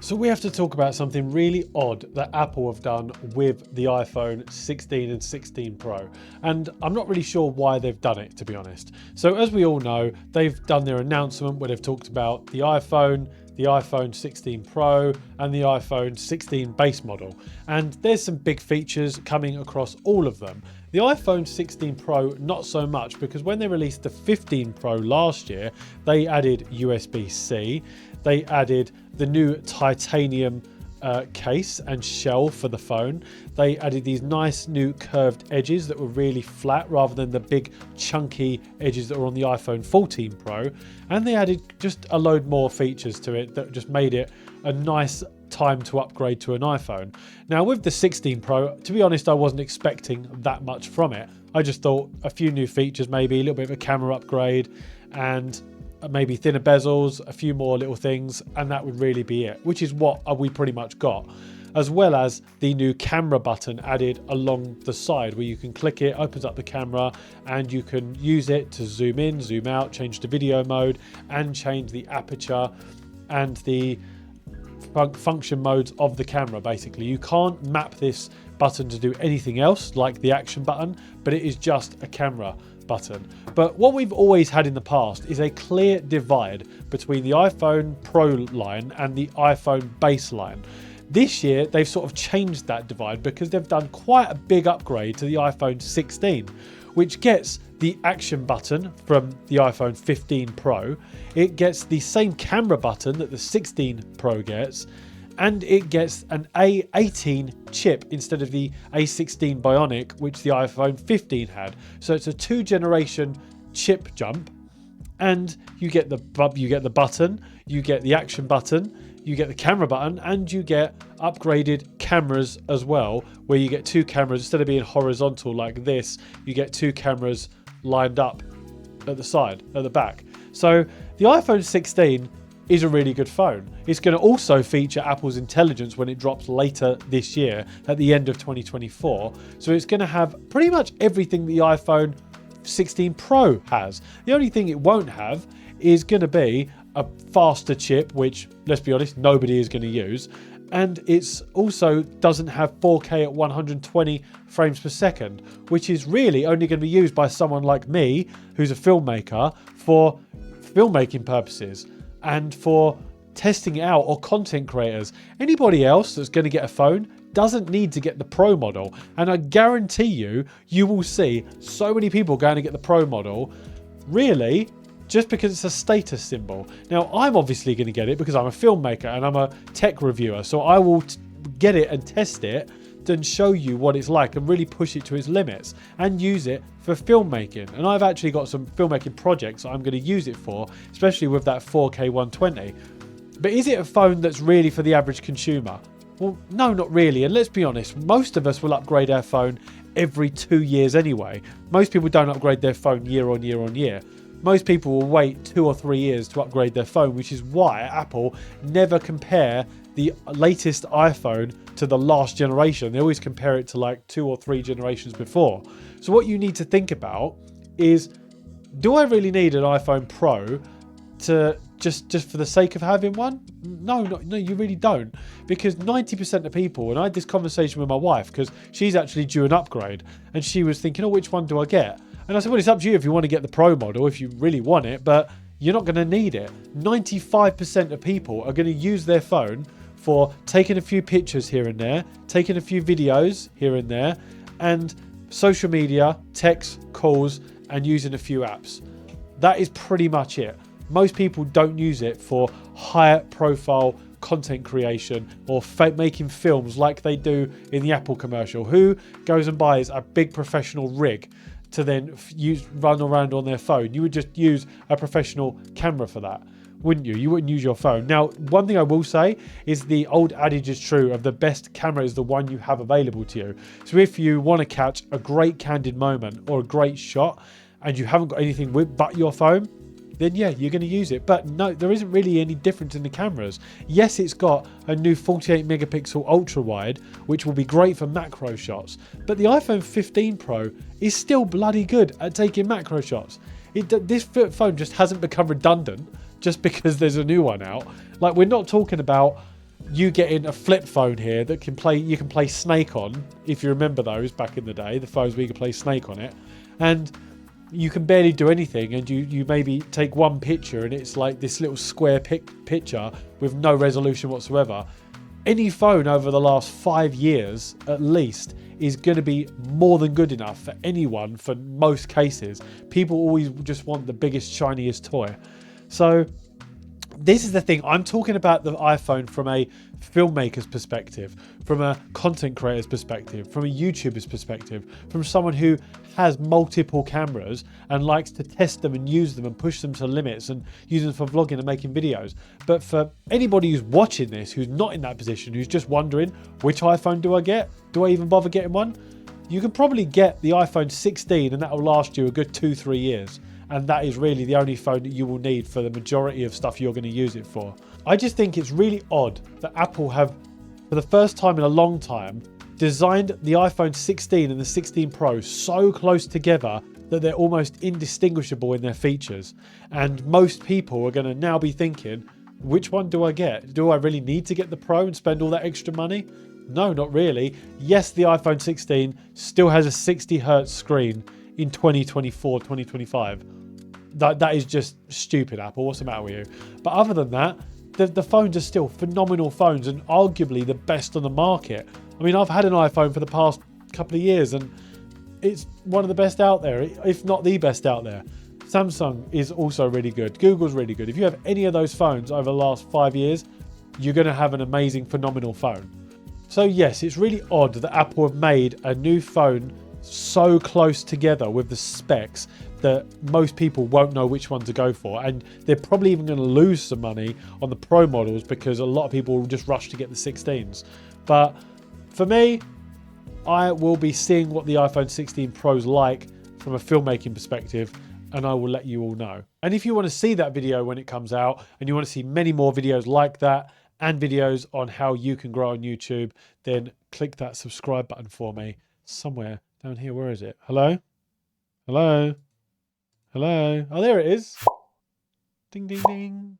So we have to talk about something really odd that Apple have done with the iPhone 16 and 16 Pro. And I'm not really sure why they've done it, to be honest. So as we all know, they've done their announcement where they've talked about the iPhone 16 Pro and the iPhone 16 base model. And there's some big features coming across all of them. The iPhone 16 Pro, not so much, because when they released the 15 Pro last year, they added USB-C, they added the new titanium case and shell for the phone. They added these nice new curved edges that were really flat rather than the big chunky edges that were on the iPhone 14 Pro. And they added just a load more features to it that just made it a nice time to upgrade to an iPhone. Now with the 16 Pro, to be honest, I wasn't expecting that much from it. I just thought a few new features, maybe a little bit of a camera upgrade and maybe thinner bezels, a few more little things, and that would really be it, which is what we pretty much got. As well as the new camera button added along the side where you can click it, opens up the camera, and you can use it to zoom in, zoom out, change the video mode, and change the aperture and the function modes of the camera. Basically, you can't map this button to do anything else like the action button, but it is just a camera button. But what we've always had in the past is a clear divide between the iPhone Pro line and the iPhone base line. This year they've sort of changed that divide because they've done quite a big upgrade to the iPhone 16, which gets the action button from the iPhone 15 Pro. It gets the same camera button that the 16 Pro gets, and it gets an A18 chip instead of the A16 Bionic, which the iPhone 15 had. So it's a 2-generation chip jump, and you get the button, you get the action button, you get the camera button, and you get upgraded cameras as well, where you get 2 cameras instead of being horizontal like this. You get 2 cameras lined up at the side, at the back. So the iPhone 16 is a really good phone. It's going to also feature Apple's intelligence when it drops later this year at the end of 2024. So it's going to have pretty much everything the iPhone 16 Pro has. The only thing it won't have is going to be a faster chip, which, let's be honest, nobody is going to use. And it's also doesn't have 4K at 120 frames per second, which is really only going to be used by someone like me, who's a filmmaker, for filmmaking purposes and for testing it out, or content creators. Anybody else that's going to get a phone doesn't need to get the Pro model. And I guarantee you will see so many people going to get the Pro model, really, just because it's a status symbol. Now, I'm obviously going to get it because I'm a filmmaker and I'm a tech reviewer. So I will get it and test it and show you what it's like and really push it to its limits and use it for filmmaking. And I've actually got some filmmaking projects that I'm going to use it for, especially with that 4K 120. But is it a phone that's really for the average consumer? Well, no, not really. And let's be honest, most of us will upgrade our phone every 2 years anyway. Most people don't upgrade their phone year on year on year. Most people will wait 2 or 3 years to upgrade their phone, which is why Apple never compare the latest iPhone to the last generation. They always compare it to like 2 or 3 generations before. So what you need to think about is, do I really need an iPhone Pro to just for the sake of having one? No, you really don't. Because 90% of people, and I had this conversation with my wife because she's actually due an upgrade, and she was thinking, oh, which one do I get? And I said, well, it's up to you if you want to get the Pro model, if you really want it, but you're not going to need it. 95% of people are going to use their phone for taking a few pictures here and there, taking a few videos here and there, and social media, text, calls, and using a few apps. That is pretty much it. Most people don't use it for higher profile content creation or making films like they do in the Apple commercial. Who goes and buys a big professional rig to then run around on their phone? You would just use a professional camera for that, wouldn't you? You wouldn't use your phone. Now, one thing I will say is the old adage is true of the best camera is the one you have available to you. So if you want to catch a great candid moment or a great shot and you haven't got anything but your phone, then yeah, you're going to use it. But no, there isn't really any difference in the cameras. Yes, it's got a new 48 megapixel ultra wide, which will be great for macro shots. But the iPhone 15 Pro is still bloody good at taking macro shots. This phone just hasn't become redundant just because there's a new one out. Like, we're not talking about you getting a flip phone here that you can play Snake on, if you remember those back in the day, the phones where you could play Snake on it, and you can barely do anything, and you maybe take one picture and it's like this little square picture with no resolution whatsoever. Any phone over the last 5 years at least is going to be more than good enough for anyone. For most cases, people always just want the biggest, shiniest toy. So this is the thing. I'm talking about the iPhone from a filmmaker's perspective, from a content creator's perspective, from a YouTuber's perspective, from someone who has multiple cameras and likes to test them and use them and push them to limits and use them for vlogging and making videos. But for anybody who's watching this, who's not in that position, who's just wondering, which iPhone do I get? Do I even bother getting one? You can probably get the iPhone 16 and that will last you a good 2-3 years. And that is really the only phone that you will need for the majority of stuff you're going to use it for. I just think it's really odd that Apple have, for the first time in a long time, designed the iPhone 16 and the 16 Pro so close together that they're almost indistinguishable in their features. And most people are going to now be thinking, which one do I get? Do I really need to get the Pro and spend all that extra money? No, not really. Yes, the iPhone 16 still has a 60 Hz screen in 2024, 2025. That is just stupid, Apple. What's the matter with you? But other than that, the phones are still phenomenal phones and arguably the best on the market. I mean, I've had an iPhone for the past couple of years and it's one of the best out there, if not the best out there. Samsung is also really good. Google's really good. If you have any of those phones over the last 5 years, you're going to have an amazing, phenomenal phone. So yes, it's really odd that Apple have made a new phone so close together with the specs that most people won't know which one to go for, and they're probably even going to lose some money on the Pro models because a lot of people will just rush to get the 16s. But for me, I will be seeing what the iPhone 16 Pro is like from a filmmaking perspective, and I will let you all know. And if you want to see that video when it comes out, and you want to see many more videos like that and videos on how you can grow on YouTube, then click that subscribe button for me somewhere down here. Where is it? Hello? Hello? Hello? Oh, there it is. Ding, ding, ding.